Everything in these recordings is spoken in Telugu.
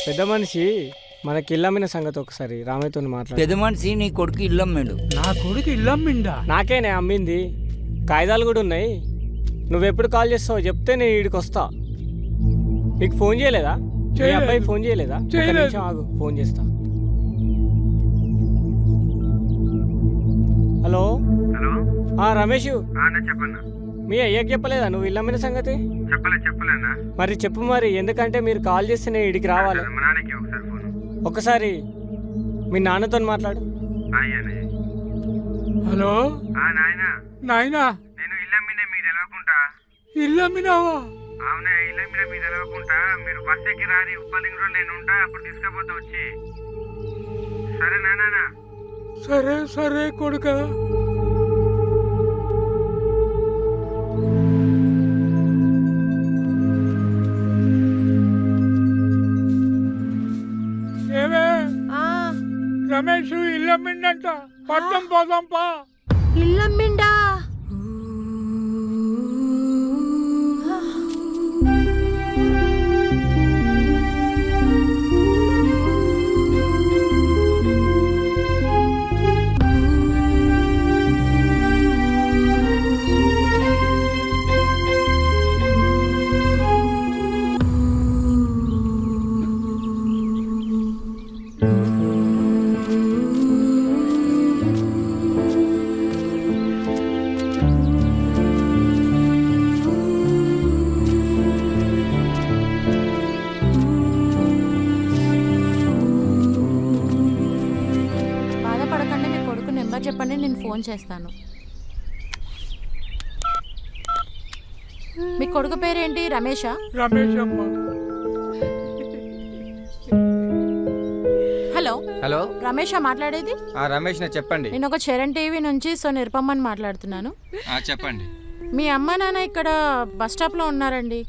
పెద్ద మనిషి మనకి ఇల్లమ్మిన సంగతి ఒకసారి రామయ్యతో మాట్లాడు. పెద్ద మనిషి నీ కొడుకు ఇల్లు అమ్మాడు. నా కొడుకు ఇల్లు అమ్మిండా? నాకేనే అమ్మింది, కాగితాలు కూడా ఉన్నాయి. నువ్వెప్పుడు కాల్ చేస్తావో చెప్తే నేను ఈడికి వస్తా. నీకు ఫోన్ చేయలేదా? మీ అబ్బాయి ఫోన్ చేయలేదా? ఒక్క నిమిషం ఆగు, ఫోన్ చేస్తా. హలో రమేష్, చెప్పన్నా. మీ అయ్యకి చెప్పలేదా నువ్వు ఇల్లమ్మిన సంగతి? చెప్పలేనా? మరి చెప్పు మరి, ఎందుకంటే మీరు కాల్ చేస్తే నేను ఇడికి రావాలి. మా నాన్నకి ఒకసారి ఫోన్. ఒకసారి మీ నాన్నతో మాట్లాడు. హలో నాయనా, నాయనా, నేను ఇల్లమ్మినే మీరు తెలవకుండా. ఇల్లు అమ్మినావా? అవునే, ఇల్లమ్మినే మీరు తెలవకుండా. మీరు బస్ ఎక్కి రారి, ఉప్పలింగ్ రోడ్ నేను ఉంటా, అప్పుడు తీసుకపోతా వచ్చి. సరే నాన్న. సరే సరే కొడుక. ఏమే రమేష్ ఇల్లు అమ్మిండంట, పట్టం పోదాంపా. ఇల్లమ్మిండా? బాధపడకండి, మీ కొడుకు నెంబర్ చెప్పండి, నేను ఫోన్ చేస్తాను. మీ కొడుకు పేరేంటి? రమేషా? రమేష్ అమ్మ. హలో హలో, రమేషా మాట్లాడేది? రమేష్ చెప్పండి. నేను ఒక చరణ్ టీవీ నుంచి నిరుపమ్మని మాట్లాడుతున్నాను. చెప్పండి. మీ అమ్మ నాన్న ఇక్కడ బస్ స్టాప్లో ఉన్నారండి.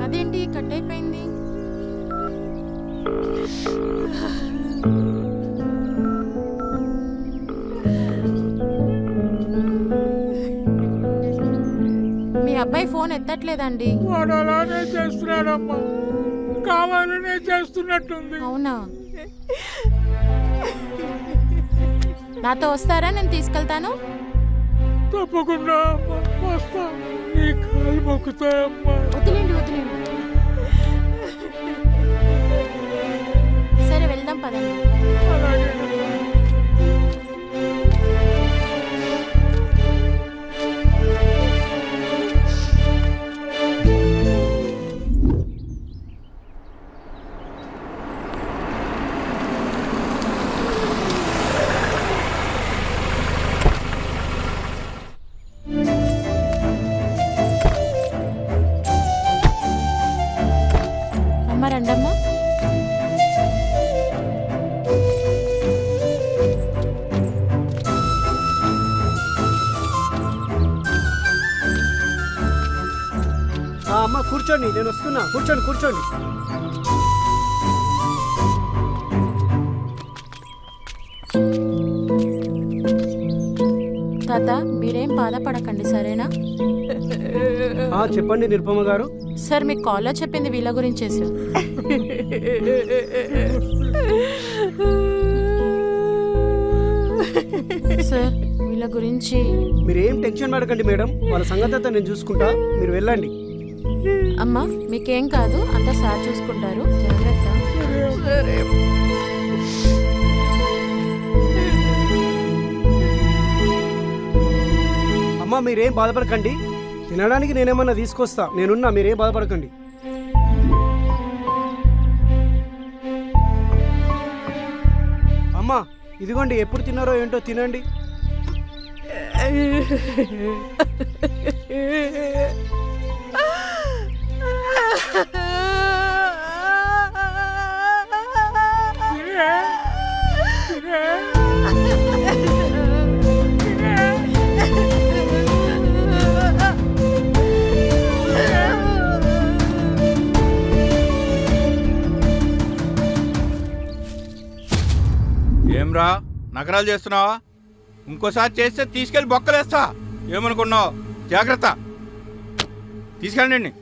అదేంటి కట్ అయిపోయింది? మీ అబ్బాయి ఫోన్ ఎత్తట్లేదండి. వాడు అలానే చేస్తున్నాడమ్మా, కావాలనే చేస్తున్నట్టుంది. అవునా? నాతో వస్తారా? నేను తీసుకెళ్తాను. తప్పకుండా అమ్మా, వస్తా. నీ కాలు మొక్కుతాయమ్మా. వదిలేండి వదిలేండి. సరే వెళ్దాం పదండి. అలాగే. అమ్మ రండమ్మా. అమ్మ కూర్చోండి, నేను వస్తున్నా. కూర్చోండి. తాత మీరేం బాధపడకండి, సరేనా? చెప్పండి నిరుపమ గారు. సార్ మీకు కాల్లో చెప్పింది వీళ్ళ గురించే సార్. సార్ వీళ్ళ గురించి మీరేం టెన్షన్ పడకండి మేడం, వాళ్ళ సంగతి అంతా నేను చూసుకుంటా, మీరు వెళ్ళండి. అమ్మా మీకేం కాదు, అంతా సార్ చూసుకుంటారు, జాగ్రత్త. అమ్మ మీరేం బాధపడకండి, తినడానికి నేనేమన్నా తీసుకొస్తా, నేనున్నా, మీరేం బాధపడకండి. అమ్మా ఇదిగోండి, ఎప్పుడు తిన్నారో ఏంటో తినండి. ఏమ్రా నగరాలు చేస్తున్నావా? ఇంకోసారి చేస్తే తీసుకెళ్ళి బొక్కలేస్తా. ఏమనుకున్నావు? జాగ్రత్త, తీసుకెళ్ళండి.